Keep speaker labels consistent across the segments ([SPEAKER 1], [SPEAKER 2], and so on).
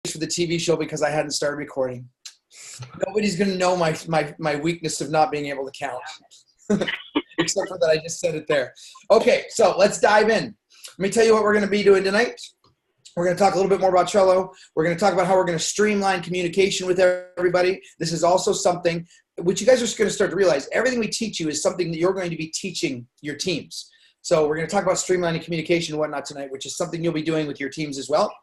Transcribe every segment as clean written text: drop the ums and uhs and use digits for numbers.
[SPEAKER 1] for the TV show because I hadn't started recording. Nobody's going to know my weakness of not being able to count, except for that I just said it there. Okay, so let's dive in. Let me tell you what we're going to be doing tonight. We're going to talk a little bit more about Trello. We're going to talk about how we're going to streamline communication with everybody. This is also something which you guys are going to start to realize. Everything we teach you is something that you're going to be teaching your teams. So we're going to talk about streamlining communication and whatnot tonight, which is something you'll be doing with your teams as well.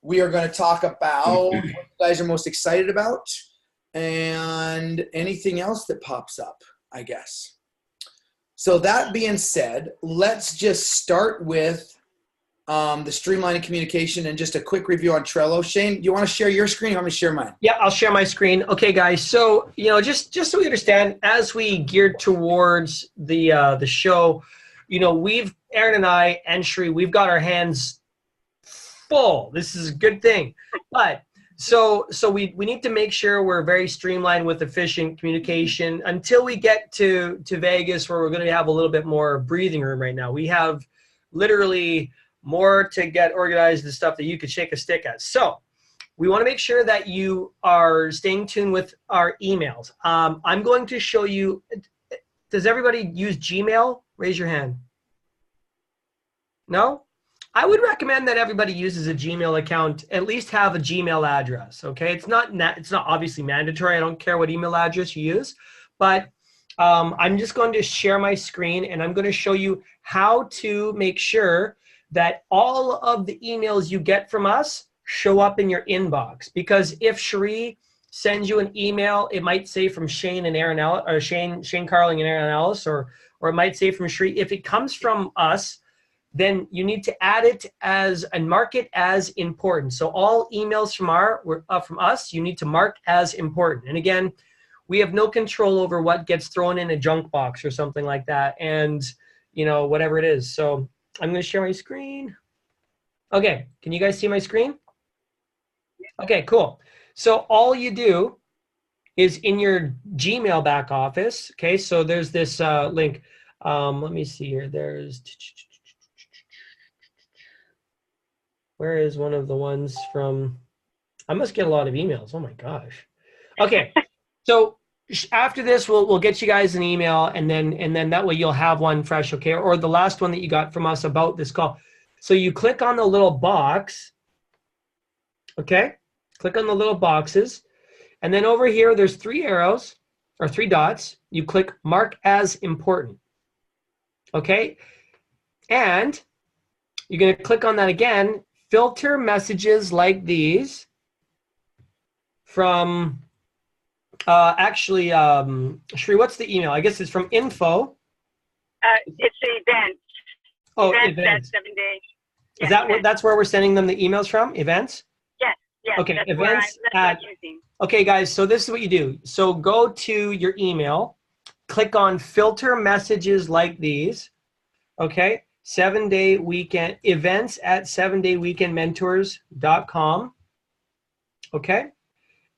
[SPEAKER 1] We are going to talk about what you guys are most excited about and anything else that pops up, I guess. So that being said, let's just start with the streamlining communication and just a quick review on Trello. Shane, you want to share your screen? Or want me to share mine?
[SPEAKER 2] Yeah, I'll share my screen. Okay, guys. So, just so we understand, as we geared towards the show, Aaron and I and Sri, we've got our hands full. This is a good thing. But so we need to make sure we're very streamlined with efficient communication until we get to Vegas, where we're going to have a little bit more breathing room. Right now we have literally more to get organized and stuff that you could shake a stick at. So we want to make sure that you are staying tuned with our emails. I'm going to show you. Does everybody use Gmail? Raise your hand. No? I would recommend that everybody uses a Gmail account, at least have a Gmail address, okay? It's not obviously mandatory. I don't care what email address you use, but I'm just going to share my screen, and I'm going to show you how to make sure that all of the emails you get from us show up in your inbox. Because if Cherie sends you an email, it might say from Shane and Aaron Ellis, or Shane Carling and Aaron Ellis, or it might say from Cherie. If it comes from us, then you need to add it and mark it as important. So all emails from us, you need to mark as important. And again, we have no control over what gets thrown in a junk box or something like that, and whatever it is. So I'm going to share my screen. Okay, can you guys see my screen? Okay, cool. So all you do is in your Gmail back office. Okay, so there's this link. Let me see here. Where is one of the ones from? I must get a lot of emails. Oh my gosh. Okay, so after this, we'll get you guys an email, and then that way you'll have one fresh, okay? Or the last one that you got from us about this call. So you click on the little box, okay? Click on the little boxes, and then over here there's 3 arrows or 3 dots. You click Mark as Important, okay? And you're going to click on that again. Filter messages like these from, Shri, what's the email? I guess it's from info.
[SPEAKER 3] It's the event.
[SPEAKER 2] Oh,
[SPEAKER 3] events. That 7 days.
[SPEAKER 2] Is that that's where we're sending them the emails from? Events?
[SPEAKER 3] Yes. Yes.
[SPEAKER 2] Okay,
[SPEAKER 3] that's
[SPEAKER 2] events
[SPEAKER 3] what I'm using.
[SPEAKER 2] Okay, guys, so this is what you do. So go to your email, click on filter messages like these, okay? 7-day weekend events at 7dayweekendmentors.com. Okay,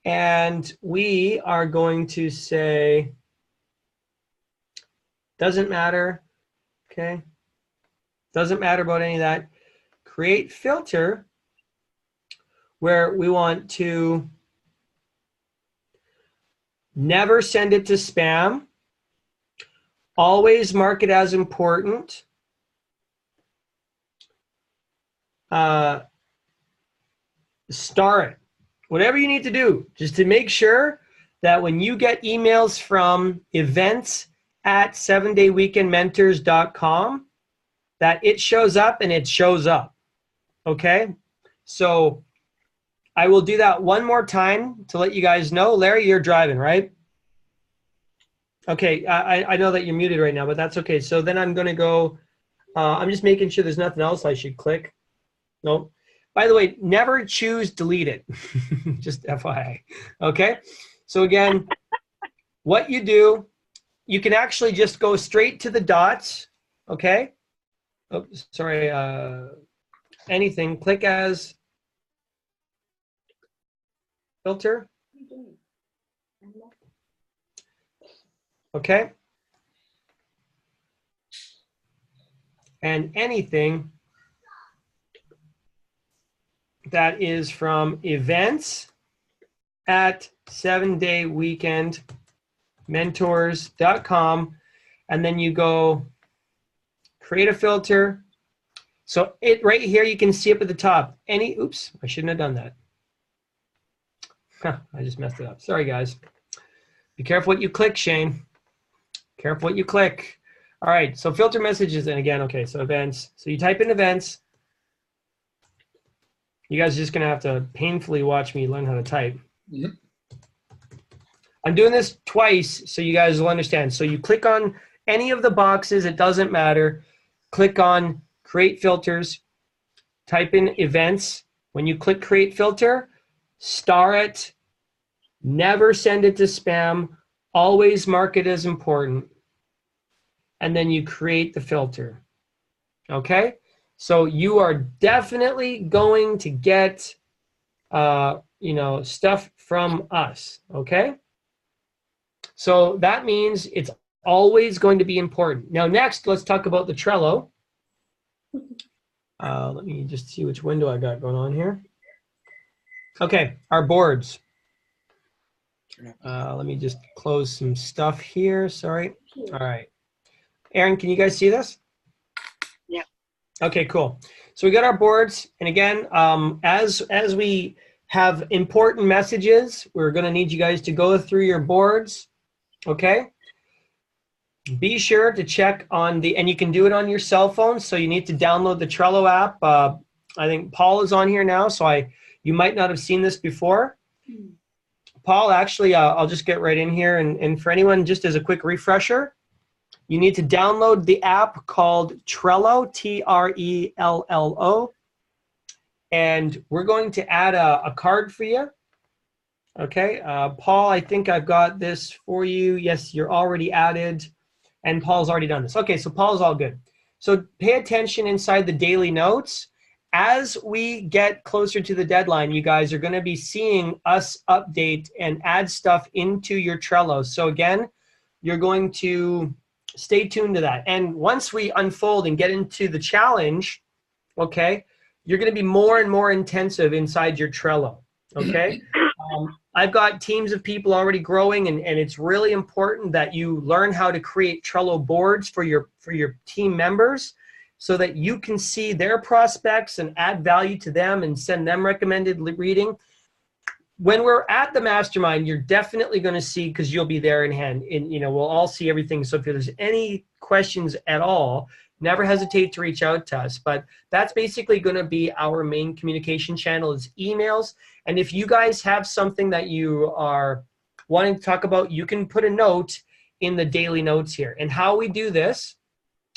[SPEAKER 2] and we are going to say doesn't matter. Okay, doesn't matter about any of that. Create filter where we want to never send it to spam. Always mark it as important. Star it, whatever you need to do, just to make sure that when you get emails from events at 7dayweekendmentors.com, that it shows up, and it shows up. Okay, so I will do that one more time to let you guys know. Larry, you're driving, right? Okay, I know that you're muted right now, but that's okay. So then I'm going to go, I'm just making sure there's nothing else I should click. Nope. By the way, never choose delete it. Just FYI. Okay. So again, what you do, you can actually just go straight to the dots. Okay. Oh, sorry. Anything. Click as filter. Okay. And anything that is from events at 7dayweekendmentors.com. And then you go create a filter. So it right here, you can see up at the top. Oops, I shouldn't have done that. Huh, I just messed it up. Sorry, guys. Be careful what you click, Shane. Careful what you click. All right, so filter messages, and again, okay, so events. So you type in events. You guys are just gonna have to painfully watch me learn how to type.
[SPEAKER 1] Mm-hmm.
[SPEAKER 2] I'm doing this twice so you guys will understand. So you click on any of the boxes, it doesn't matter. Click on create filters, type in events. When you click create filter, star it, never send it to spam, always mark it as important, and then you create the filter. Okay? So you are definitely going to get stuff from us, okay? So that means it's always going to be important. Now next, let's talk about the Trello. Let me just see which window I got going on here. Okay, our boards. Let me just close some stuff here, sorry. All right. Aaron, can you guys see this?
[SPEAKER 3] Yeah.
[SPEAKER 2] Okay, cool. So we got our boards, and again, as we have important messages, we're gonna need you guys to go through your boards, okay? Be sure to check on and you can do it on your cell phone, so you need to download the Trello app. I think Paul is on here now, so you might not have seen this before. Paul, actually, I'll just get right in here, and for anyone, just as a quick refresher, you need to download the app called Trello, Trello, and we're going to add a card for you. Okay, Paul, I think I've got this for you. Yes, you're already added, and Paul's already done this. Okay, so Paul's all good. So pay attention inside the daily notes. As we get closer to the deadline, you guys are going to be seeing us update and add stuff into your Trello. So again, you're going to stay tuned to that. And once we unfold and get into the challenge, okay, you're going to be more and more intensive inside your Trello, okay? I've got teams of people already growing, and it's really important that you learn how to create Trello boards for your team members so that you can see their prospects and add value to them and send them recommended reading. When we're at the mastermind, you're definitely going to see, because you'll be there in hand, and we'll all see everything. So if there's any questions at all, never hesitate to reach out to us. But that's basically going to be our main communication channel, is emails. And if you guys have something that you are wanting to talk about, you can put a note in the daily notes here. And how we do this,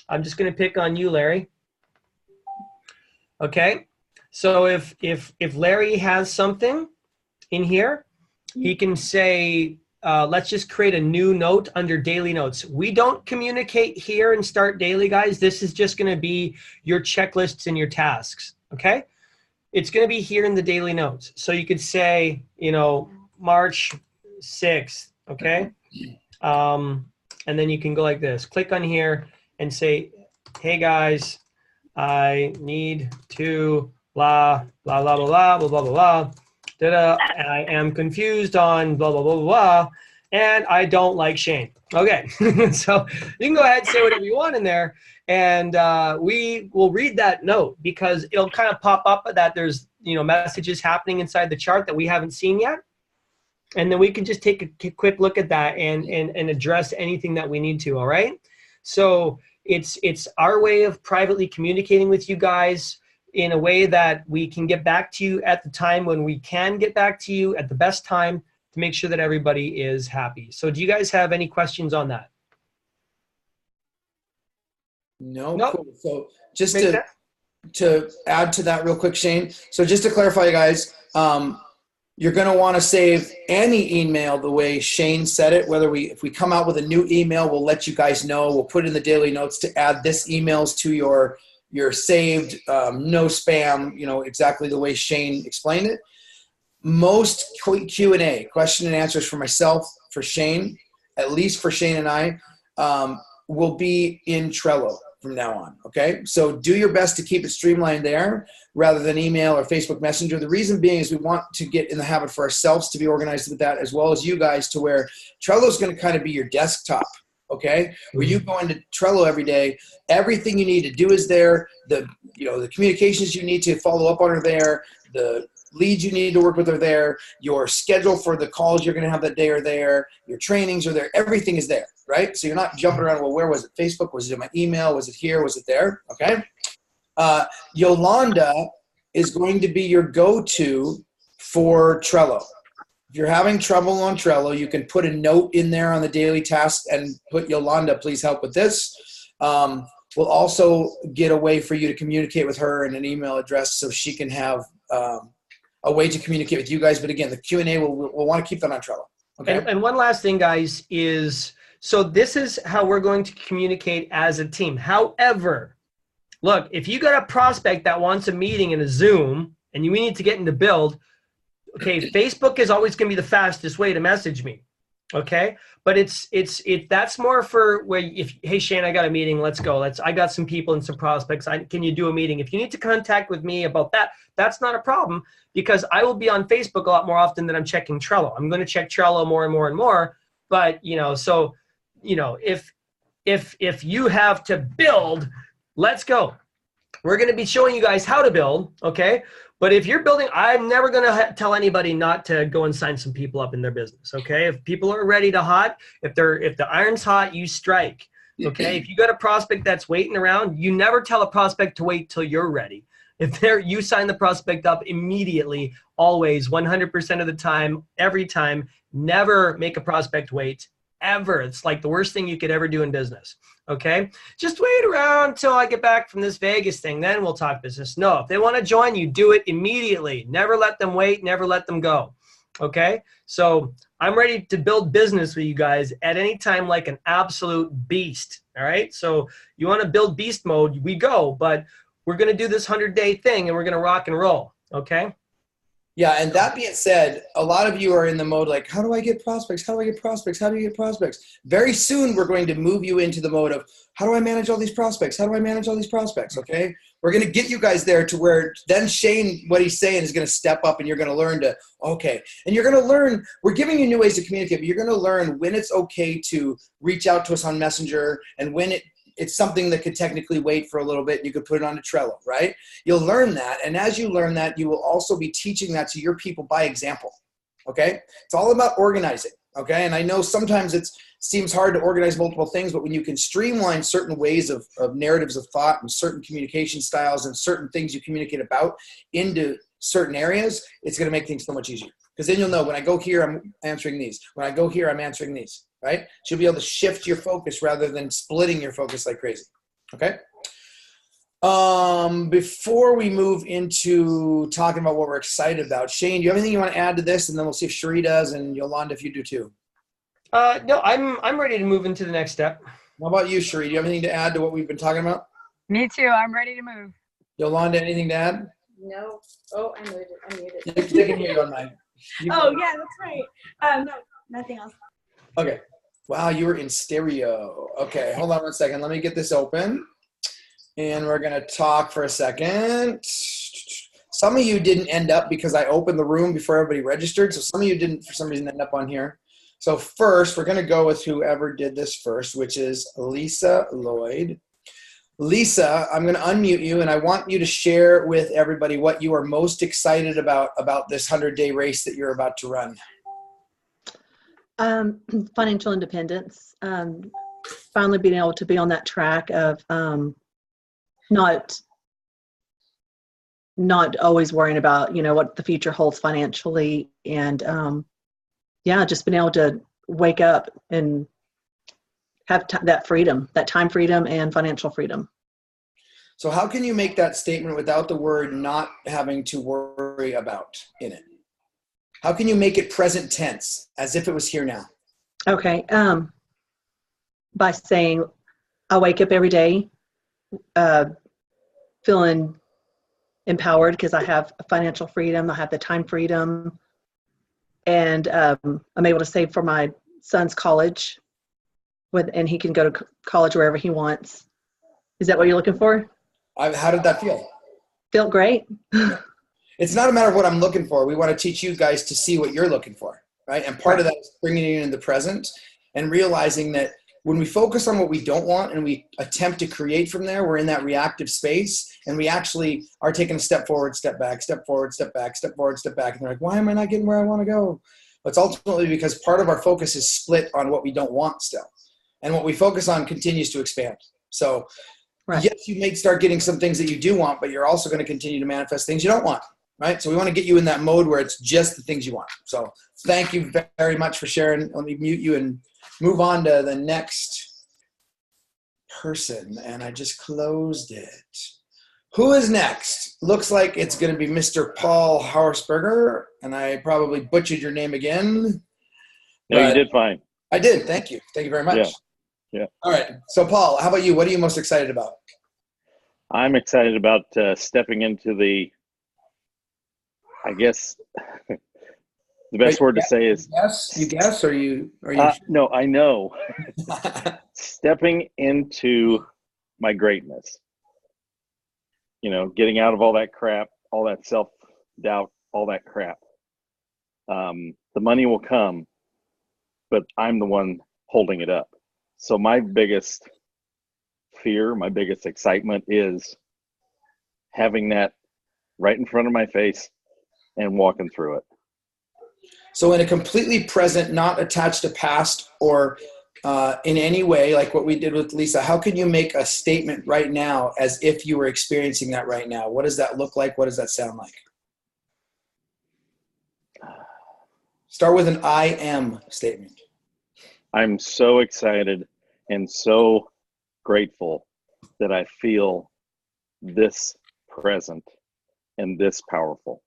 [SPEAKER 2] I'm just going to pick on you, Larry. Okay, so if Larry has something in here, he can say, let's just create a new note under daily notes. We don't communicate here and start daily, guys. This is just going to be your checklists and your tasks, okay? It's going to be here in the daily notes. So you could say, March 6th, okay? And then you can go like this. Click on here and say, hey, guys, I need to blah, blah, blah, blah, blah, blah, blah, blah. I am confused on blah, blah, blah, blah, blah, and I don't like Shane. Okay, so you can go ahead and say whatever you want in there, and we will read that note, because it'll kind of pop up that there's messages happening inside the chart that we haven't seen yet, and then we can just take a quick look at that and address anything that we need to, all right? So it's our way of privately communicating with you guys in a way that we can get back to you at the time when we can get back to you at the best time to make sure that everybody is happy. So do you guys have any questions on that?
[SPEAKER 1] No.
[SPEAKER 2] Nope.
[SPEAKER 1] Cool. So just to add to that real quick, Shane. So just to clarify, you guys, you're going to want to save any email the way Shane said it. If we come out with a new email, we'll let you guys know. We'll put in the daily notes to add this emails to your saved, no spam, exactly the way Shane explained it. Most Q&A, question and answers for myself, for Shane, at least for Shane and I, will be in Trello. from now on. Okay. So do your best to keep it streamlined there rather than email or Facebook Messenger. The reason being is we want to get in the habit for ourselves to be organized with that, as well as you guys, to where Trello is going to kind of be your desktop. Okay. Where you go into Trello every day, everything you need to do is there. The communications you need to follow up on are there. The leads you need to work with are there. Your schedule for the calls you're going to have that day are there. Your trainings are there. Everything is there, right? So you're not jumping around, well, where was it? Facebook? Was it in my email? Was it here? Was it there? Okay. Yolanda is going to be your go-to for Trello. If you're having trouble on Trello, you can put a note in there on the daily task and put Yolanda, please help with this. We'll also get a way for you to communicate with her in an email address so she can have a way to communicate with you guys. But again, the Q&A, we'll want to keep that on Trello. Okay.
[SPEAKER 2] And one last thing, guys, is so this is how we're going to communicate as a team. However, look, if you got a prospect that wants a meeting in a Zoom and we need to get into Build, okay, Facebook is always going to be the fastest way to message me. Okay. But that's more for where hey, Shane, I got a meeting. Let's go. I got some people and some prospects. Can you do a meeting? If you need to contact with me about that, that's not a problem, because I will be on Facebook a lot more often than I'm checking Trello. I'm going to check Trello more and more and more. But, if you have to build, let's go. We're going to be showing you guys how to build. Okay. But if you're building, I'm never going to tell anybody not to go and sign some people up in their business. Okay. If people are ready to hot, if the iron's hot, you strike. Okay. If you got a prospect that's waiting around, you never tell a prospect to wait till you're ready. You sign the prospect up immediately, always, 100% of the time, every time. Never make a prospect wait, ever. It's like the worst thing you could ever do in business. Okay. Just wait around till I get back from this Vegas thing. Then we'll talk business. No, if they want to join you, do it immediately. Never let them wait. Never let them go. Okay. So I'm ready to build business with you guys at any time, like an absolute beast. All right. So you want to build beast mode, we go, but we're going to do this 100-day thing and we're going to rock and roll. Okay.
[SPEAKER 1] Yeah, and that being said, a lot of you are in the mode like, how do I get prospects? How do I get prospects? How do you get prospects? Very soon, we're going to move you into the mode of, how do I manage all these prospects? How do I manage all these prospects? Okay, we're going to get you guys there to where then Shane, what he's saying, is going to step up, and you're going to learn to, okay, and you're going to learn, we're giving you new ways to communicate, but you're going to learn when it's okay to reach out to us on Messenger, and when it's something that could technically wait for a little bit. You could put it on a Trello, right? You'll learn that. And as you learn that, you will also be teaching that to your people by example, okay? It's all about organizing, okay? And I know sometimes it seems hard to organize multiple things, but when you can streamline certain ways of narratives of thought and certain communication styles and certain things you communicate about into certain areas, it's going to make things so much easier. Because then you'll know, when I go here, I'm answering these. When I go here, I'm answering these. Right? So you'll be able to shift your focus rather than splitting your focus like crazy. Okay. Before we move into talking about what we're excited about, Shane, do you have anything you want to add to this? And then we'll see if Cherie does, and Yolanda, if you do too.
[SPEAKER 2] No, I'm ready to move into the next step.
[SPEAKER 1] How about you, Cherie? Do you have anything to add to what we've been talking about?
[SPEAKER 4] Me too. I'm ready to move.
[SPEAKER 1] Yolanda, anything to add?
[SPEAKER 5] No. Oh, I muted.
[SPEAKER 1] You can hear you on mine.
[SPEAKER 5] Oh, yeah, that's right. No, nothing else.
[SPEAKER 1] Okay. Wow, you were in stereo. Okay, hold on one second. Let me get this open. And we're going to talk for a second. Some of you didn't end up because I opened the room before everybody registered. So some of you didn't, for some reason, end up on here. So first, we're going to go with whoever did this first, which is Lisa Lloyd. Lisa, I'm going to unmute you, and I want you to share with everybody what you are most excited about this 100-day race that you're about to run.
[SPEAKER 6] Financial independence, finally being able to be on that track of not always worrying about, what the future holds financially, and just being able to wake up and have that freedom, that time freedom and financial freedom.
[SPEAKER 1] So how can you make that statement without the word not having to worry about in it? How can you make it present tense, as if it was here now?
[SPEAKER 6] Okay. By saying, I wake up every day feeling empowered because I have financial freedom, I have the time freedom, and I'm able to save for my son's college, and he can go to college wherever he wants. Is that what you're looking for?
[SPEAKER 1] How did that feel?
[SPEAKER 6] Felt great.
[SPEAKER 1] It's not a matter of what I'm looking for. We want to teach you guys to see what you're looking for, right? And part of that is bringing it into the present and realizing that when we focus on what we don't want and we attempt to create from there, we're in that reactive space, and we actually are taking a step forward, step back, step forward, step back, step forward, step back. And they're like, why am I not getting where I want to go? But it's ultimately because part of our focus is split on what we don't want still. And what we focus on continues to expand. So yes, you may start getting some things that you do want, but you're also going to continue to manifest things you don't want, right? So we want to get you in that mode where it's just the things you want. So thank you very much for sharing. Let me mute you and move on to the next person. And I just closed it. Who is next? Looks like it's going to be Mr. Paul Hausberger, and I probably butchered your name again.
[SPEAKER 7] No, you did fine.
[SPEAKER 1] I did. Thank you. Thank you very much.
[SPEAKER 7] Yeah.
[SPEAKER 1] All right. So, Paul, how about you? What are you most excited about?
[SPEAKER 7] I'm excited about stepping into the, I guess, the best word to say is
[SPEAKER 1] yes. You guess, or you?
[SPEAKER 7] No, I know. Stepping into my greatness. You know, getting out of all that crap, all that self-doubt, all that crap. The money will come, but I'm the one holding it up. So my biggest fear, my biggest excitement is having that right in front of my face and walking through it.
[SPEAKER 1] So in a completely present, not attached to past or in any way, like what we did with Lisa, how can you make a statement right now as if you were experiencing that right now? What does that look like? What does that sound like? Start with an I am statement.
[SPEAKER 7] I'm so excited and so grateful that I feel this present and this powerful.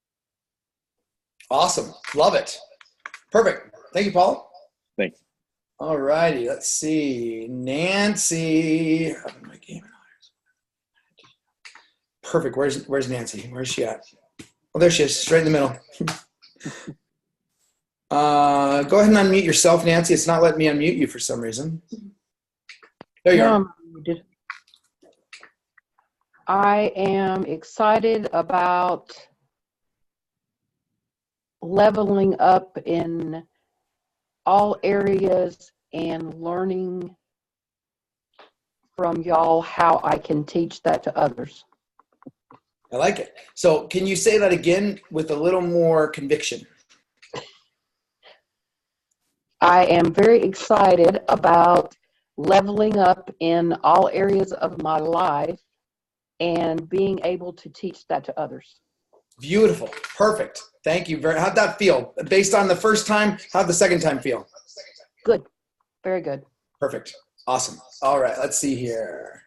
[SPEAKER 1] Awesome. Love it. Perfect. Thank you, Paul.
[SPEAKER 7] Thanks.
[SPEAKER 1] All righty. Let's see. Nancy. Perfect. Where's Nancy? Where's she at? Oh, there she is. Straight in the middle. Go ahead and unmute yourself, Nancy. It's not letting me unmute you for some reason. There you are.
[SPEAKER 8] I am excited about leveling up in all areas and learning from y'all how I can teach that to others.
[SPEAKER 1] I like it. So can you say that again with a little more conviction?
[SPEAKER 8] I am very excited about leveling up in all areas of my life and being able to teach that to others.
[SPEAKER 1] Beautiful. Perfect. Thank you. How'd that feel? Based on the first time, how'd the second time feel?
[SPEAKER 8] Good. Very good.
[SPEAKER 1] Perfect. Awesome. All right. Let's see here.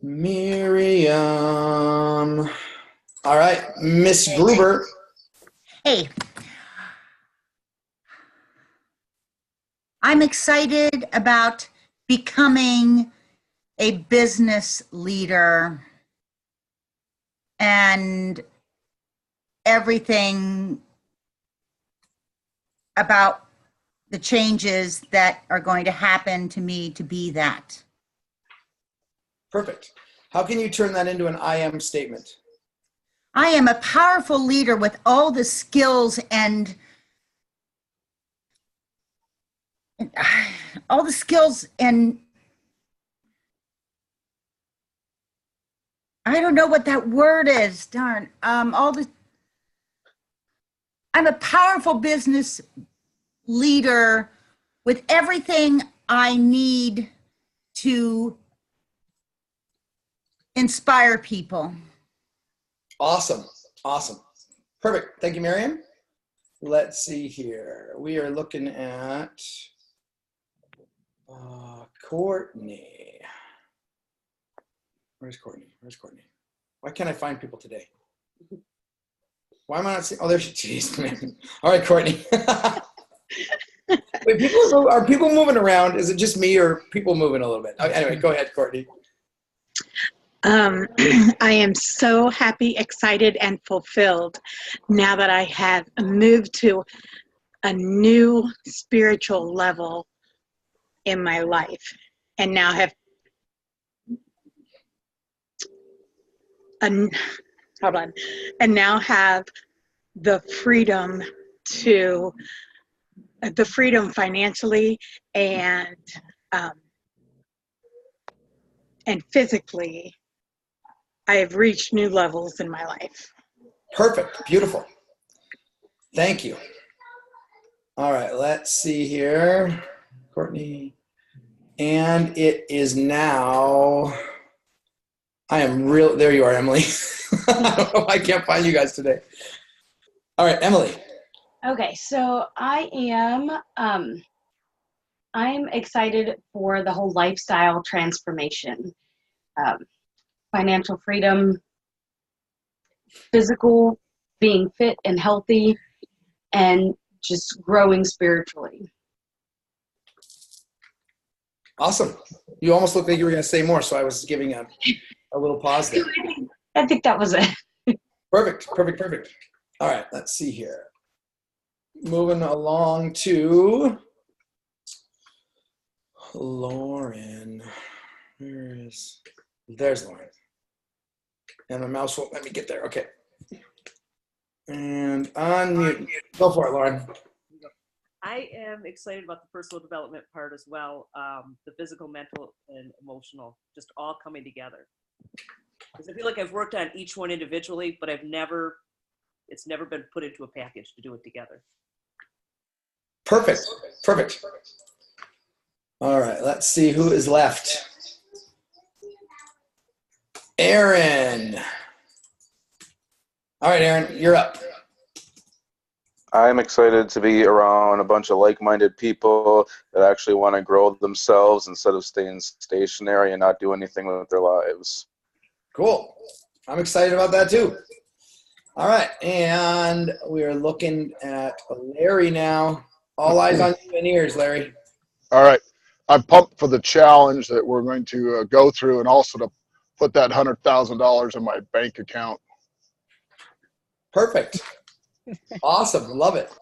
[SPEAKER 1] Miriam. All right. Miss Gruber.
[SPEAKER 9] Hey. I'm excited about becoming a business leader and everything about the changes that are going to happen to me to be that.
[SPEAKER 1] Perfect. How can you turn that into an I am statement?
[SPEAKER 9] I am a powerful leader with all the skills and I don't know what that word is, darn. I'm a powerful business leader with everything I need to inspire people.
[SPEAKER 1] Awesome. Awesome. Perfect. Thank you, Miriam. Let's see here. We are looking at Courtney. Where's Courtney? Where's Courtney? Why can't I find people today? Why am I not seeing? Oh, there she is. All right, Courtney. Wait, are people moving around? Is it just me or people moving a little bit? Okay, anyway, go ahead, Courtney.
[SPEAKER 10] I am so happy, excited, and fulfilled now that I have moved to a new spiritual level in my life and now have and hold on, and now have the freedom financially and physically. I have reached new levels in my life.
[SPEAKER 1] Perfect. Beautiful. Thank you. All right, let's see here. Courtney. And it is now, there you are, Emily. I don't know, I can't find you guys today. All right, Emily.
[SPEAKER 5] Okay, so I'm excited for the whole lifestyle transformation. Financial freedom, physical, being fit and healthy, and just growing spiritually.
[SPEAKER 1] Awesome. You almost looked like you were going to say more, so I was giving a little pause there.
[SPEAKER 5] I think that was it.
[SPEAKER 1] Perfect. All right, let's see here. Moving along to Lauren. There's Lauren. And the mouse won't let me get there. Okay. And unmute. Go for it, Lauren.
[SPEAKER 11] I am excited about the personal development part as well. The physical, mental, and emotional, just all coming together. Because I feel like I've worked on each one individually, but it's never been put into a package to do it together.
[SPEAKER 1] Perfect. All right, let's see who is left. Aaron. All right, Aaron, you're up.
[SPEAKER 12] I'm excited to be around a bunch of like-minded people that actually want to grow themselves instead of staying stationary and not do anything with their lives.
[SPEAKER 1] Cool. I'm excited about that too. All right, and we are looking at Larry now. All eyes on you and ears, Larry.
[SPEAKER 13] All right. I'm pumped for the challenge that we're going to go through, and also to put that $100,000 in my bank account.
[SPEAKER 1] Perfect. Awesome. Love it.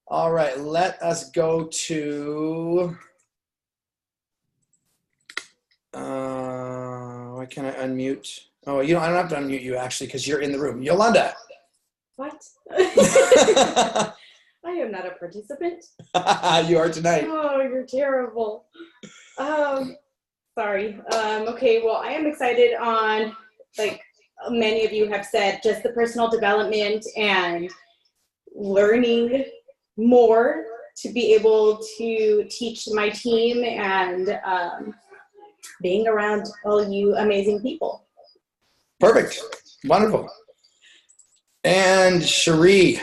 [SPEAKER 1] All right. Let us go to, why can't I unmute? Oh, I don't have to unmute you actually, because you're in the room. Yolanda.
[SPEAKER 14] What? I am not a participant.
[SPEAKER 1] You are tonight.
[SPEAKER 14] Oh, you're terrible. Sorry. Okay, well, I am excited on, like many of you have said, just the personal development and learning more to be able to teach my team and being around all you amazing people.
[SPEAKER 1] Perfect. Wonderful. And Cherie.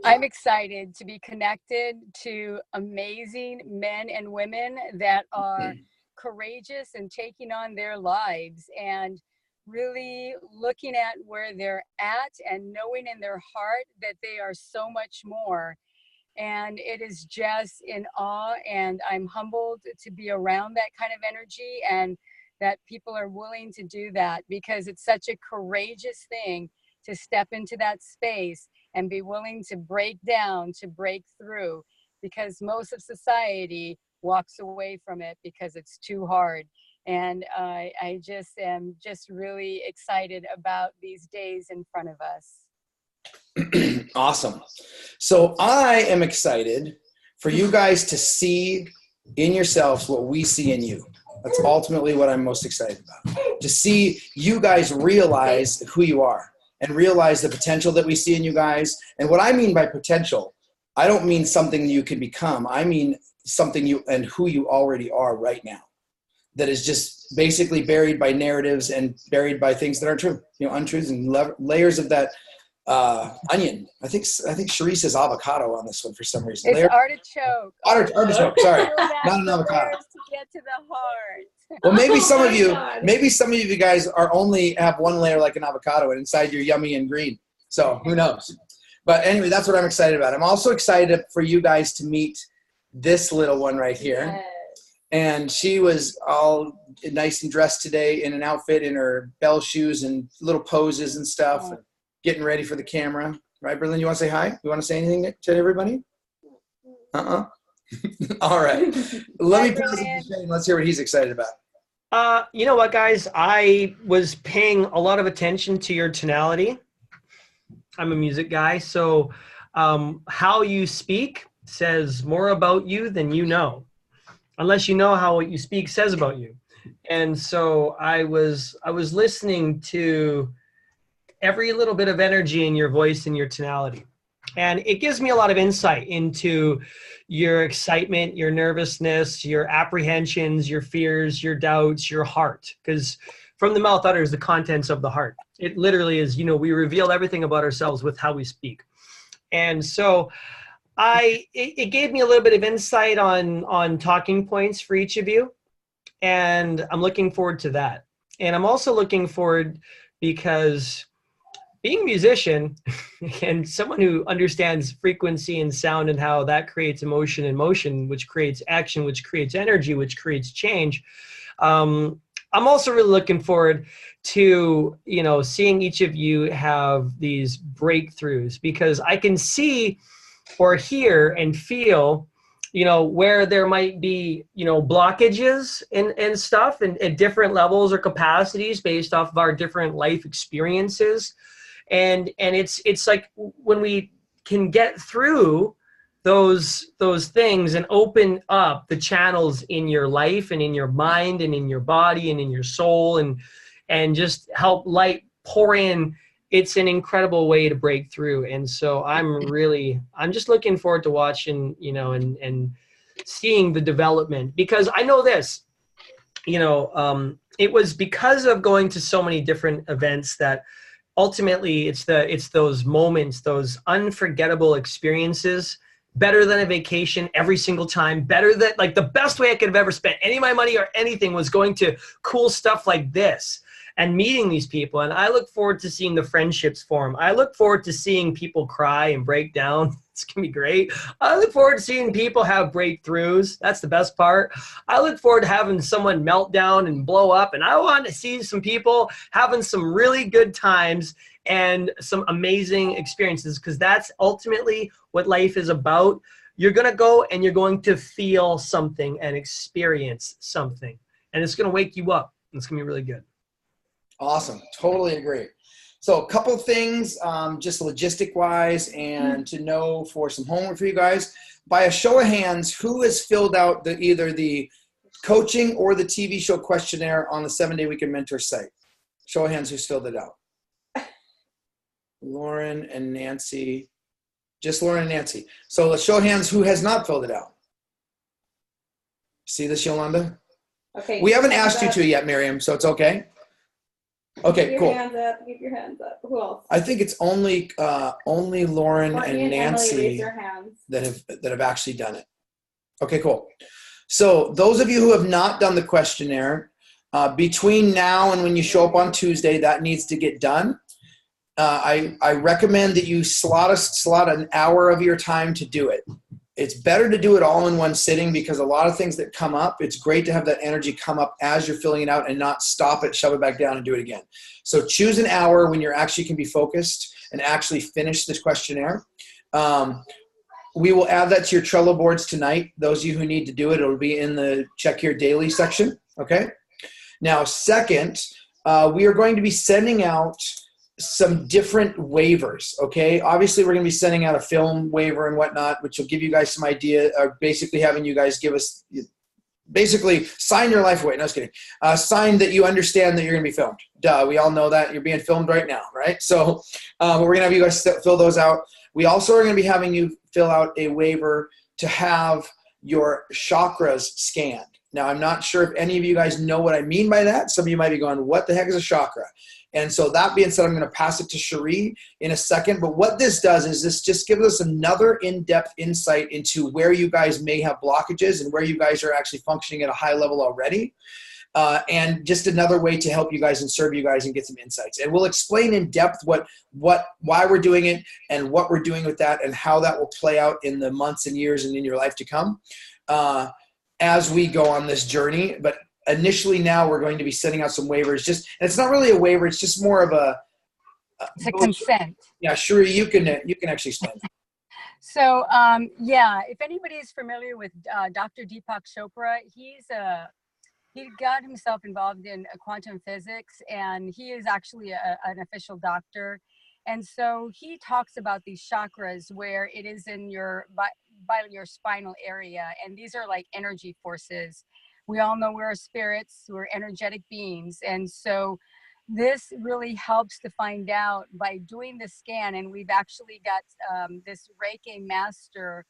[SPEAKER 4] I'm excited to be connected to amazing men and women that are courageous and taking on their lives and really looking at where they're at and knowing in their heart that they are so much more. And it is just in awe, and I'm humbled to be around that kind of energy and that people are willing to do that, because it's such a courageous thing to step into that space and be willing to break down, to break through, because most of society walks away from it because it's too hard. And I just am just really excited about these days in front of us.
[SPEAKER 1] Awesome. So I am excited for you guys to see in yourselves what we see in you. That's ultimately what I'm most excited about. To see you guys realize who you are and realize the potential that we see in you guys. And what I mean by potential, I don't mean something you can become. I mean something you and who you already are right now, that is just basically buried by narratives and buried by things that aren't true, untruths and layers of that onion. I think Cherie says avocado on this one for some reason.
[SPEAKER 4] It's artichoke.
[SPEAKER 1] Artichoke, sorry. Not an avocado.
[SPEAKER 4] To get to the heart.
[SPEAKER 1] Well, maybe some of you guys only have one layer like an avocado, and inside you're yummy and green. So who knows? But anyway, that's what I'm excited about. I'm also excited for you guys to meet this little one right here. Yes. And she was all nice and dressed today in an outfit in her bell shoes and little poses and stuff, and getting ready for the camera. Right, Berlin? You want to say hi? You want to say anything to everybody? All right. Let me pass it to Shane. Let's hear what he's excited about.
[SPEAKER 2] You know what, guys? I was paying a lot of attention to your tonality. I'm a music guy, so how you speak says more about you than you know, unless you know how what you speak says about you. And so I was listening to every little bit of energy in your voice and your tonality. And it gives me a lot of insight into your excitement, your nervousness, your apprehensions, your fears, your doubts, your heart. Because from the mouth utters the contents of the heart. It literally is, we reveal everything about ourselves with how we speak. And so it gave me a little bit of insight on talking points for each of you. And I'm looking forward to that. And I'm also looking forward because being a musician and someone who understands frequency and sound and how that creates emotion and motion, which creates action, which creates energy, which creates change. I'm also really looking forward to, seeing each of you have these breakthroughs, because I can see or hear and feel, where there might be, blockages and stuff and at different levels or capacities based off of our different life experiences. And it's like when we can get through those things and open up the channels in your life and in your mind and in your body and in your soul and just help light pour in, it's an incredible way to break through. And so I'm just looking forward to watching, and seeing the development, because I know this, it was because of going to so many different events that ultimately it's those moments, those unforgettable experiences, better than a vacation every single time, better than, like, the best way I could have ever spent any of my money or anything was going to cool stuff like this and meeting these people. And I look forward to seeing the friendships form. I look forward to seeing people cry and break down. It's gonna be great. I look forward to seeing people have breakthroughs. That's the best part. I look forward to having someone melt down and blow up. And I want to see some people having some really good times and some amazing experiences, because that's ultimately what life is about. You're going to go and you're going to feel something and experience something. And it's going to wake you up. It's going to be really good.
[SPEAKER 1] Awesome. Totally agree. So a couple things, just logistic wise, and to know for some homework for you guys. By a show of hands, who has filled out either the coaching or the TV show questionnaire on the 7-Day Weekend Mentor site? Show of hands who's filled it out. Lauren and Nancy. Just Lauren and Nancy. So let's show of hands who has not filled it out. See this, Yolanda?
[SPEAKER 14] Okay.
[SPEAKER 1] We haven't asked you to yet, Miriam, so it's okay. Okay, cool.
[SPEAKER 14] Keep your hands up. Who else?
[SPEAKER 1] I think it's only Lauren
[SPEAKER 14] Courtney
[SPEAKER 1] and Nancy
[SPEAKER 14] Emily, raise your hands.
[SPEAKER 1] that have actually done it. Okay, cool. So those of you who have not done the questionnaire, between now and when you show up on Tuesday, that needs to get done. I recommend that you slot an hour of your time to do it. It's better to do it all in one sitting, because a lot of things that come up, it's great to have that energy come up as you're filling it out and not stop it, shove it back down, and do it again. So choose an hour when you're actually can be focused and actually finish this questionnaire. We will add that to your Trello boards tonight. Those of you who need to do it, it'll be in the Check Here Daily section, okay? Now, second, we are going to be sending out some different waivers, okay? Obviously, we're going to be sending out a film waiver and whatnot, which will give you guys some idea, basically having you guys give us, basically sign your life away. No, I was kidding. Sign that you understand that you're going to be filmed. Duh, we all know that. You're being filmed right now, right? So we're going to have you guys fill those out. We also are going to be having you fill out a waiver to have your chakras scanned. Now, I'm not sure if any of you guys know what I mean by that. Some of you might be going, what the heck is a chakra? And so that being said, I'm going to pass it to Cherie in a second. But what this does is this just gives us another in-depth insight into where you guys may have blockages and where you guys are actually functioning at a high level already. And just another way to help you guys and serve you guys and get some insights. And we'll explain in depth why we're doing it and what we're doing with that and how that will play out in the months and years and in your life to come as we go on this journey. But initially now we're going to be sending out some waivers. And it's not really a waiver. It's just more of
[SPEAKER 4] it's a consent.
[SPEAKER 1] Yeah, Cherie, you can actually explain.
[SPEAKER 4] So if anybody is familiar with Dr. Deepak Chopra, he's he got himself involved in quantum physics, and he is actually an official doctor. And so he talks about these chakras where it is in your by your spinal area, and these are like energy forces. We all know we're spirits, we're energetic beings, and so this really helps to find out by doing the scan. And we've actually got this Reiki master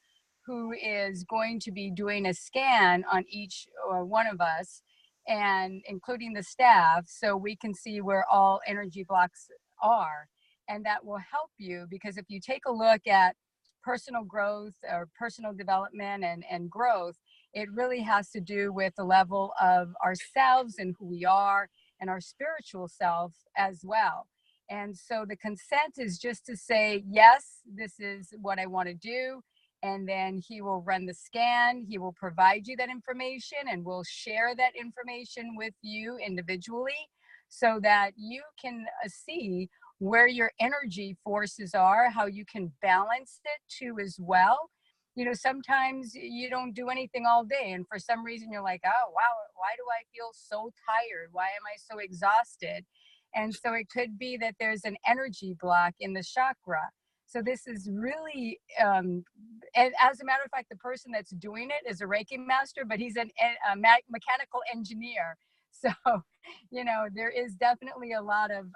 [SPEAKER 4] who is going to be doing a scan on each one of us, and including the staff, so we can see where all energy blocks are. And that will help you, because if you take a look at personal growth or personal development and growth, it really has to do with the level of ourselves and who we are, and our spiritual self as well. And so the consent is just to say, yes, this is what I want to do. And then he will run the scan. He will provide you that information, and we'll share that information with you individually so that you can see where your energy forces are, how you can balance it too as well. You know, sometimes you don't do anything all day, and for some reason you're like, oh, wow, why do I feel so tired? Why am I so exhausted? And so it could be that there's an energy block in the chakra. So this is really, and as a matter of fact, the person that's doing it is a Reiki master, but he's a mechanical engineer. So, you know, there is definitely a lot of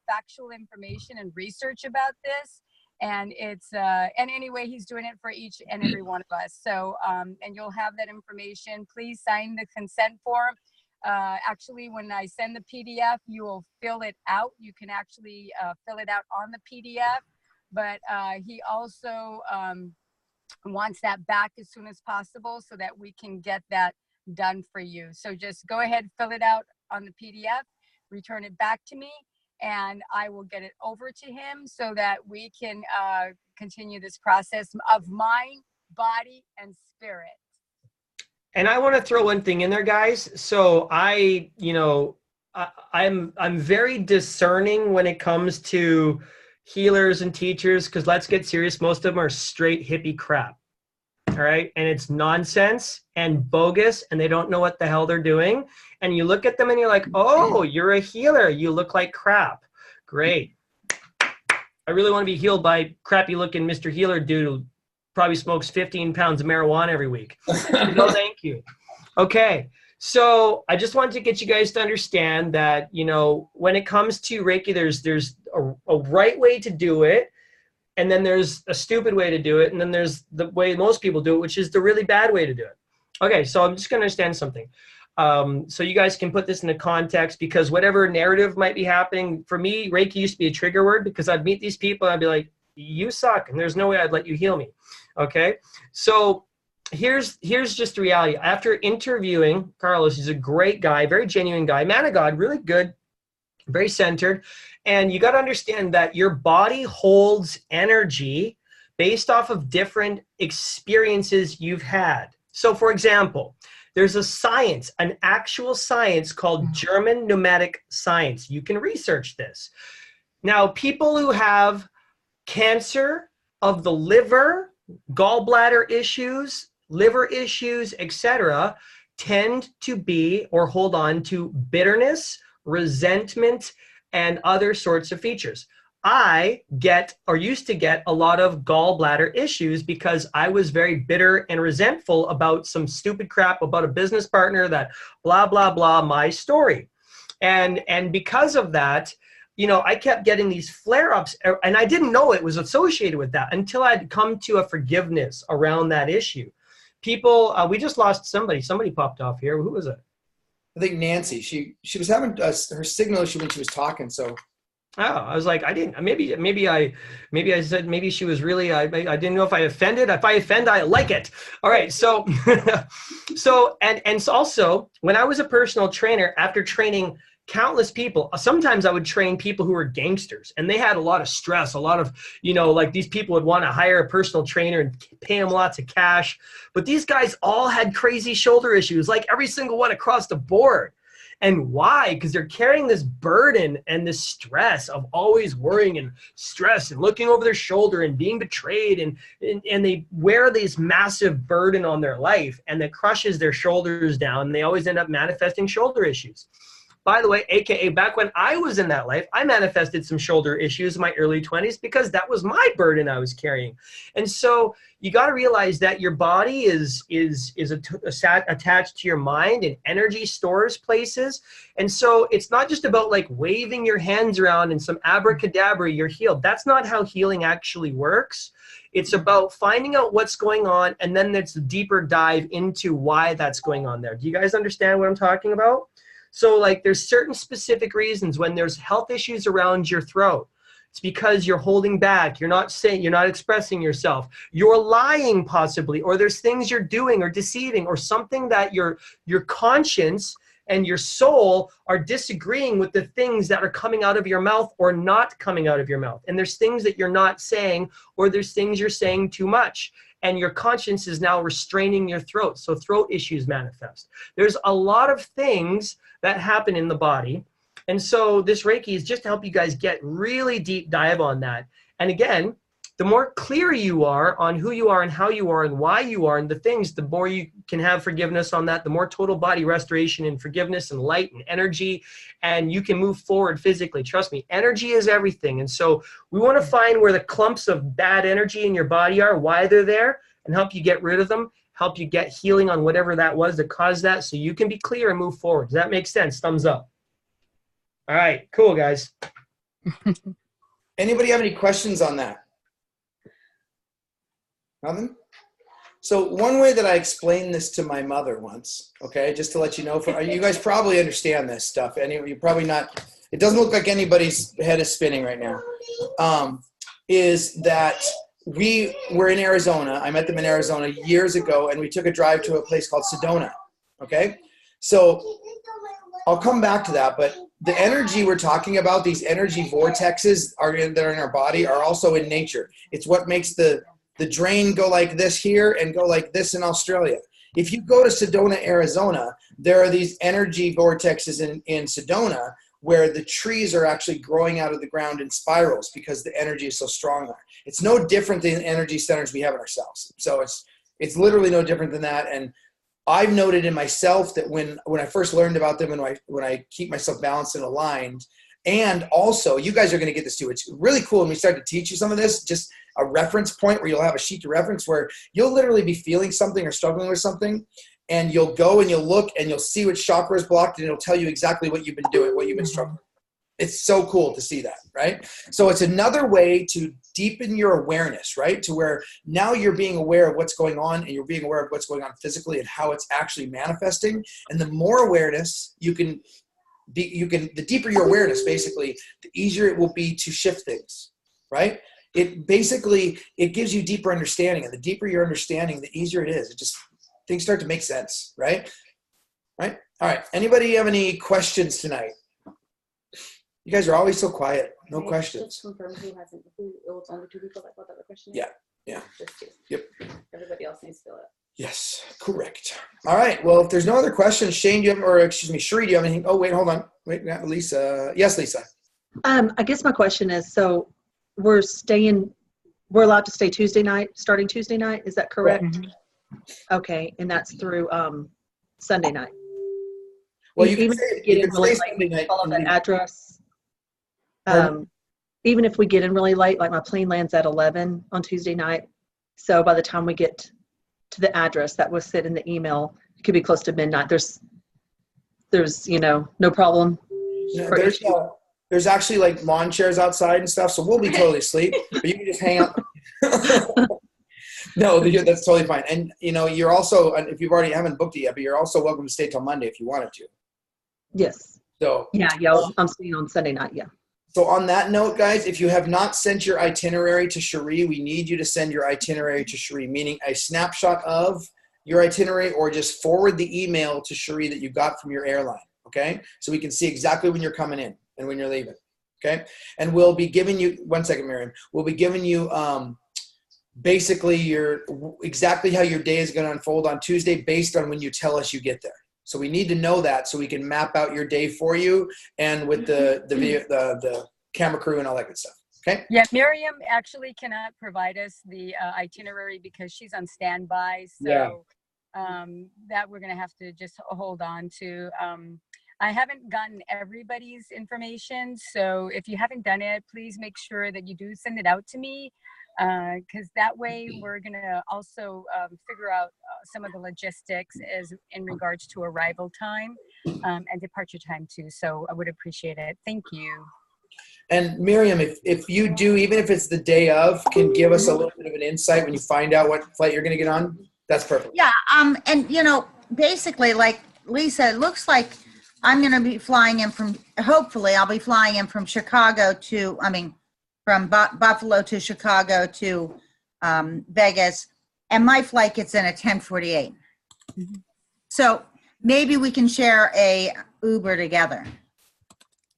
[SPEAKER 4] factual information and research about this. And it's, and anyway, he's doing it for each and every one of us. So, and you'll have that information. Please sign the consent form. Actually, when I send the PDF, you will fill it out. You can actually fill it out on the PDF. But he also wants that back as soon as possible so that we can get that done for you. So just go ahead, fill it out on the PDF, return it back to me, and I will get it over to him so that we can continue this process of mind, body, and spirit.
[SPEAKER 2] And I want to throw one thing in there, guys. So I'm very discerning when it comes to healers and teachers, because let's get serious, most of them are straight hippie crap. All right. And it's nonsense and bogus, and they don't know what the hell they're doing. And you look at them and you're like, oh, you're a healer. You look like crap. Great. I really want to be healed by crappy looking Mr. Healer dude who probably smokes 15 pounds of marijuana every week. No, thank you. Okay. So I just wanted to get you guys to understand that, you know, when it comes to Reiki, there's a right way to do it. And then there's a stupid way to do it. And then there's the way most people do it, which is the really bad way to do it. Okay, so I'm just going to understand something. So you guys can put this into context, because whatever narrative might be happening, for me, Reiki used to be a trigger word, because I'd meet these people and I'd be like, you suck, and there's no way I'd let you heal me. Okay, so here's just the reality. After interviewing Carlos, he's a great guy, very genuine guy, man of God, really good, very centered. And you got to understand that your body holds energy based off of different experiences you've had. So for example, there's a science, an actual science called German Pneumatic Science. You can research this. Now, people who have cancer of the liver, gallbladder issues, liver issues, etc., tend to be or hold on to bitterness, resentment, and other sorts of features. I get, or used to get, a lot of gallbladder issues because I was very bitter and resentful about some stupid crap about a business partner, that blah, blah, blah, my story. And because of that, you know, I kept getting these flare-ups, and I didn't know it was associated with that until I'd come to a forgiveness around that issue. People, we just lost somebody. Somebody popped off here. Who was it?
[SPEAKER 1] I think Nancy. She was having her signal issue when she was talking. So,
[SPEAKER 2] oh, I was like, I didn't. Maybe I said maybe she was really. I didn't know if I offended. If I offend, I like it. All right. So, and also when I was a personal trainer, after training countless people, sometimes I would train people who were gangsters, and they had a lot of stress, a lot of, you know, like these people would want to hire a personal trainer and pay them lots of cash. But these guys all had crazy shoulder issues, like every single one across the board. And why? Because they're carrying this burden and this stress of always worrying and stress and looking over their shoulder and being betrayed. And they wear this massive burden on their life, and that crushes their shoulders down. And they always end up manifesting shoulder issues. By the way, AKA back when I was in that life, I manifested some shoulder issues in my early 20s because that was my burden I was carrying. And so you got to realize that your body is attached to your mind, and energy stores places. And so it's not just about like waving your hands around and some abracadabra, you're healed. That's not how healing actually works. It's about finding out what's going on, and then there's a deeper dive into why that's going on there. Do you guys understand what I'm talking about? So like there's certain specific reasons when there's health issues around your throat. It's because you're holding back. You're not saying, you're not expressing yourself. You're lying possibly, or there's things you're doing or deceiving, or something that your conscience and your soul are disagreeing with the things that are coming out of your mouth or not coming out of your mouth. And there's things that you're not saying, or there's things you're saying too much. And your conscience is now restraining your throat. So throat issues manifest. There's a lot of things that happen in the body. And so this Reiki is just to help you guys get really deep dive on that. And again, the more clear you are on who you are and how you are and why you are and the things, the more you can have forgiveness on that, the more total body restoration and forgiveness and light and energy, and you can move forward physically. Trust me, energy is everything. And so we want to find where the clumps of bad energy in your body are, why they're there, and help you get rid of them, help you get healing on whatever that was that caused that, so you can be clear and move forward. Does that make sense? Thumbs up. All right, cool, guys.
[SPEAKER 1] Anybody have any questions on that? Nothing? So one way that I explained this to my mother once, okay, just to let you know, you guys probably understand this stuff. You probably not, it doesn't look like anybody's head is spinning right now, is that we were in Arizona. I met them in Arizona years ago, and we took a drive to a place called Sedona, okay? So I'll come back to that, but the energy we're talking about, these energy vortexes that are in our body, are also in nature. It's what makes the drain go like this here and go like this in Australia. If you go to Sedona, Arizona, there are these energy vortexes in Sedona where the trees are actually growing out of the ground in spirals because the energy is so strong there. It's no different than the energy centers we have in ourselves. So it's literally no different than that. And I've noted in myself that when I first learned about them and when I keep myself balanced and aligned, and also you guys are going to get this too. It's really cool when we start to teach you some of this, just a reference point where you'll have a sheet to reference where you'll literally be feeling something or struggling with something, and you'll go and you'll look and you'll see which chakra is blocked, and it'll tell you exactly what you've been doing, what you've been struggling with. It's so cool to see that, right? So it's another way to deepen your awareness, right? To where now you're being aware of what's going on, and you're being aware of what's going on physically and how it's actually manifesting. And the more awareness the deeper your awareness, basically, the easier it will be to shift things, right? It gives you deeper understanding, and the deeper your understanding, the easier it is. Things start to make sense, right? Right? All right. Anybody have any questions tonight? You guys are always so quiet. No questions.
[SPEAKER 14] Just confirm it's only 2 people that filled out the question.
[SPEAKER 1] Yeah.
[SPEAKER 14] Just 2.
[SPEAKER 1] Yep.
[SPEAKER 14] Everybody else needs to fill it.
[SPEAKER 1] Yes, correct. All right. Well, if there's no other questions, Shane, Sheree, do you have anything? Oh, wait, hold on. Wait, Lisa. Yes, Lisa.
[SPEAKER 6] I guess my question is, so we're allowed to stay Tuesday night, starting Tuesday night. Is that correct?
[SPEAKER 1] Mm-hmm.
[SPEAKER 6] Okay. And that's through Sunday night.
[SPEAKER 1] Well,
[SPEAKER 6] even if we get in really late, we can follow the address. Even if we get in really late, like my plane lands at 11 on Tuesday night. So by the time we get to the address that was said in the email, it could be close to midnight. There's no problem.
[SPEAKER 1] No, there's actually like lawn chairs outside and stuff, so we'll be totally asleep. But you can just hang out. No, that's totally fine. And you're also, if you haven't booked it yet, but you're also welcome to stay till Monday if you wanted to.
[SPEAKER 6] Yes.
[SPEAKER 1] So
[SPEAKER 6] yeah, I'm staying on Sunday night. Yeah.
[SPEAKER 1] So on that note, guys, if you have not sent your itinerary to Sheree, we need you to send your itinerary to Sheree, meaning a snapshot of your itinerary, or just forward the email to Sheree that you got from your airline, okay? So we can see exactly when you're coming in and when you're leaving, okay? And we'll be giving you, one second, Miriam, we'll be giving you basically exactly how your day is going to unfold on Tuesday based on when you tell us you get there, So we need to know that so we can map out your day for you and with the camera crew and all that good stuff. Okay.
[SPEAKER 4] Yeah, Miriam actually cannot provide us the itinerary because she's on standby. So that we're going to have to just hold on to. I haven't gotten everybody's information. So if you haven't done it, please make sure that you do send it out to me. Because that way we're going to also figure out some of the logistics as in regards to arrival time and departure time too. So I would appreciate it. Thank you.
[SPEAKER 1] And Miriam, if you do, even if it's the day of, can give us a little bit of an insight when you find out what flight you're going to get on. That's perfect.
[SPEAKER 9] Yeah. And you know, basically, like Lisa, it looks like I'm going to be flying in from. Hopefully, I'll be flying in from Chicago to. From Buffalo to Chicago to Vegas, and my flight gets in at 10:48. So maybe we can share a Uber together.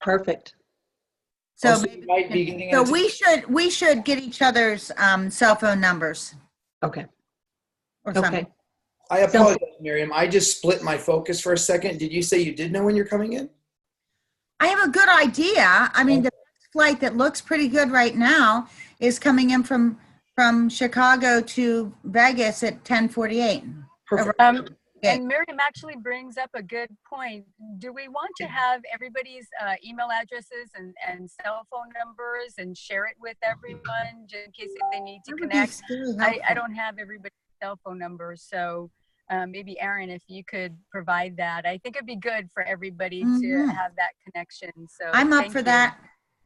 [SPEAKER 6] Perfect.
[SPEAKER 9] So,
[SPEAKER 1] Also, you might be getting
[SPEAKER 9] so
[SPEAKER 1] into-
[SPEAKER 9] we should get each other's cell phone numbers.
[SPEAKER 6] Okay.
[SPEAKER 9] Or something.
[SPEAKER 6] Okay.
[SPEAKER 1] I apologize, Miriam. I just split my focus for a second. Did you say you did know when you're coming in?
[SPEAKER 9] I have a good idea. I mean, the flight that looks pretty good right now is coming in from Chicago to Vegas at 10:48.
[SPEAKER 4] And Miriam actually brings up a good point. Do we want to have everybody's email addresses and cell phone numbers and share it with everyone just in case if they need to connect? I don't have everybody's cell phone numbers, so maybe Aaron, if you could provide that. I think it'd be good for everybody to have that connection. So
[SPEAKER 9] I'm up
[SPEAKER 4] thank
[SPEAKER 9] for
[SPEAKER 4] you.
[SPEAKER 9] that.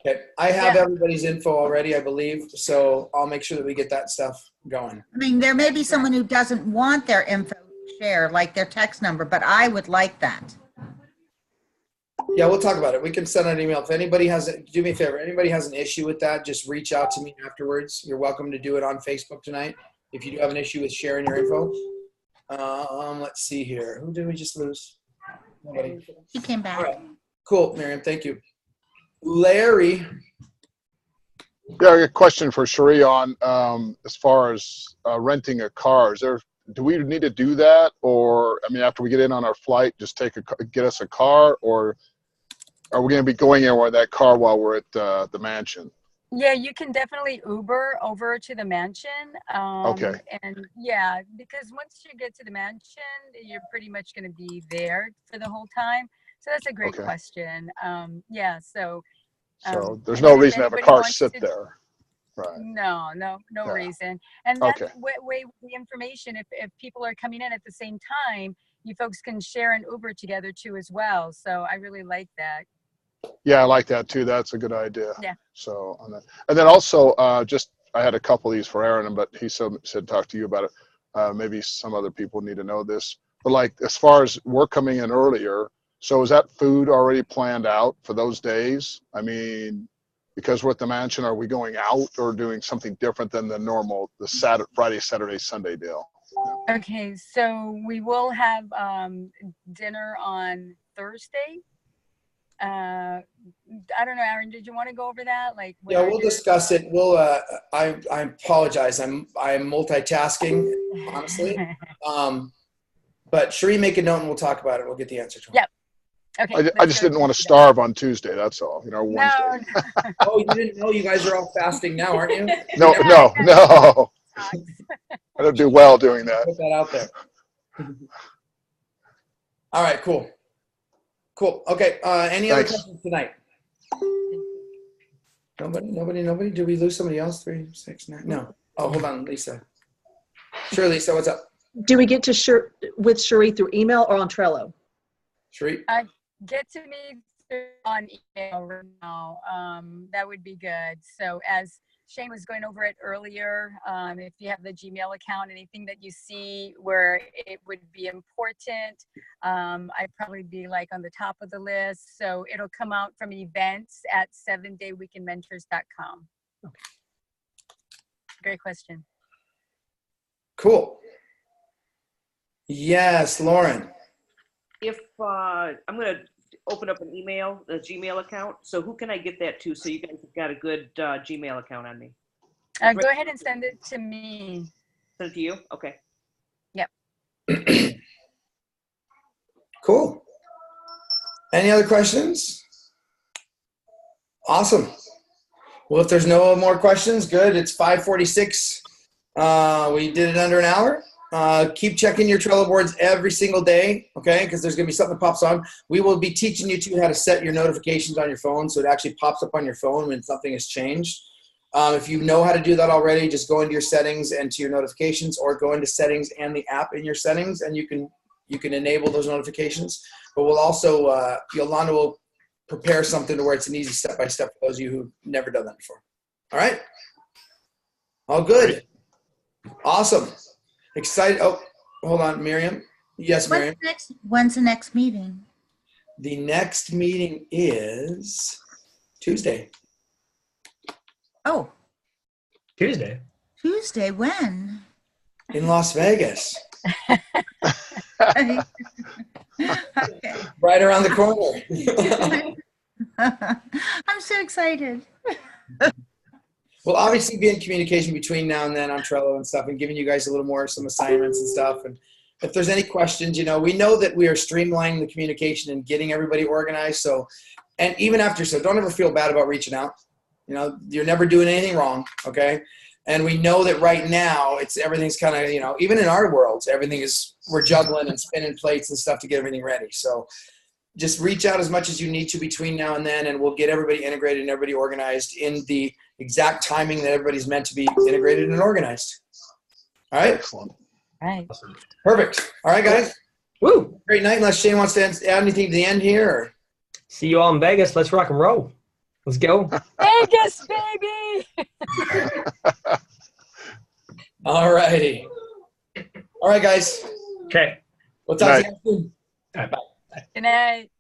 [SPEAKER 1] Okay. I have everybody's info already, I believe. So I'll make sure that we get that stuff going.
[SPEAKER 9] I mean, there may be someone who doesn't want their info shared, like their text number, but I would like that.
[SPEAKER 1] Yeah, we'll talk about it. We can send an email. If anybody do me a favor, anybody has an issue with that, just reach out to me afterwards. You're welcome to do it on Facebook tonight if you do have an issue with sharing your info. Let's see here. Who did we just lose? Nobody.
[SPEAKER 9] He came back.
[SPEAKER 1] All right. Cool, Miriam. Thank you. Larry.
[SPEAKER 13] Yeah, a question for Cherie on as far as renting a car. Do we need to do that, or I mean, after we get in on our flight, just get us a car, or are we going to be going in with that car while we're at the mansion?
[SPEAKER 4] Yeah, you can definitely Uber over to the mansion.
[SPEAKER 13] Okay.
[SPEAKER 4] And yeah, because once you get to the mansion, you're pretty much going to be there for the whole time. So that's a great question. Yeah, so.
[SPEAKER 13] So there's no reason to have a car sit there. Right.
[SPEAKER 4] No reason. And that's way the information. If people are coming in at the same time, you folks can share an Uber together too as well. So I really like that.
[SPEAKER 13] Yeah, I like that too. That's a good idea.
[SPEAKER 4] Yeah.
[SPEAKER 13] So on that, and then also I had a couple of these for Aaron, but he said talk to you about it. Maybe some other people need to know this, but like as far as we're coming in earlier, so is that food already planned out for those days? I mean, because we're at the mansion, are we going out or doing something different than the normal Friday, Saturday, Sunday deal?
[SPEAKER 4] Okay, so we will have dinner on Thursday. I don't know, Aaron, did you want to go over that? Like,
[SPEAKER 1] yeah, we'll discuss it. We'll. I apologize. I'm multitasking, honestly. But Cherie, make a note and we'll talk about it. We'll get the answer to it.
[SPEAKER 4] Yep. Okay.
[SPEAKER 13] I just didn't want to starve on Tuesday. That's all.
[SPEAKER 4] No.
[SPEAKER 13] Wednesday.
[SPEAKER 1] Oh, you didn't know you guys are all fasting now, aren't you?
[SPEAKER 13] No. I don't do well doing that.
[SPEAKER 1] Put that out there. All right. Cool. Okay. Any other questions tonight? Nobody. Did we lose somebody else? 3, 6, 9. No. Oh, hold on, Lisa. Sure, Lisa. What's up?
[SPEAKER 6] Do we get to with Cherie through email or on Trello?
[SPEAKER 1] Cherie?
[SPEAKER 4] Get to me on email right now. That would be good. So as Shane was going over it earlier, if you have the Gmail account, anything that you see where it would be important, I'd probably be like on the top of the list. So it'll come out from events at 7dayweekendmentors.com.
[SPEAKER 6] Okay.
[SPEAKER 4] Great question.
[SPEAKER 1] Cool. Yes, Lauren.
[SPEAKER 11] If I'm going to open up an email, a Gmail account. So who can I get that to? So you guys have got a good Gmail account on me.
[SPEAKER 4] Go ahead and send it to me.
[SPEAKER 11] Send it to you? Okay.
[SPEAKER 4] Yep.
[SPEAKER 1] Cool. Any other questions? Awesome. Well, if there's no more questions, good. It's 5:46. We did it under an hour. Keep checking your Trello boards every single day, okay? Because there's going to be something that pops on. We will be teaching you how to set your notifications on your phone so it actually pops up on your phone when something has changed. If you know how to do that already, just go into your settings and to your notifications, or go into settings and the app in your settings, and you can enable those notifications. But we'll also, Yolanda will prepare something to where it's an easy step-by-step for those of you who've never done that before. All right? All good. Awesome. Excited. Oh, hold on, Miriam. Yes, Miriam.
[SPEAKER 9] When's the next meeting?
[SPEAKER 1] The next meeting is Tuesday.
[SPEAKER 9] Oh,
[SPEAKER 2] Tuesday.
[SPEAKER 9] Tuesday, when?
[SPEAKER 1] In Las Vegas.
[SPEAKER 9] Okay.
[SPEAKER 1] Right around the corner.
[SPEAKER 9] I'm so excited.
[SPEAKER 1] We'll obviously be in communication between now and then on Trello and stuff, and giving you guys a little more, some assignments and stuff. And if there's any questions, we know that we are streamlining the communication and getting everybody organized. So, and even after, so don't ever feel bad about reaching out. You're never doing anything wrong. Okay. And we know that right now everything's kind of, even in our worlds, we're juggling and spinning plates and stuff to get everything ready. So just reach out as much as you need to between now and then, and we'll get everybody integrated and everybody organized in the exact timing that everybody's meant to be integrated and organized. All right.
[SPEAKER 13] Excellent.
[SPEAKER 4] Right.
[SPEAKER 1] Perfect. All right, guys.
[SPEAKER 2] Woo.
[SPEAKER 1] Great night. Unless Shane wants to add anything to the end here. Or...
[SPEAKER 2] See you all in Vegas. Let's rock and roll. Let's go.
[SPEAKER 4] Vegas, baby.
[SPEAKER 1] All righty. All right, guys.
[SPEAKER 2] Okay.
[SPEAKER 1] We'll talk to you soon.
[SPEAKER 2] All right, bye.
[SPEAKER 4] Good night.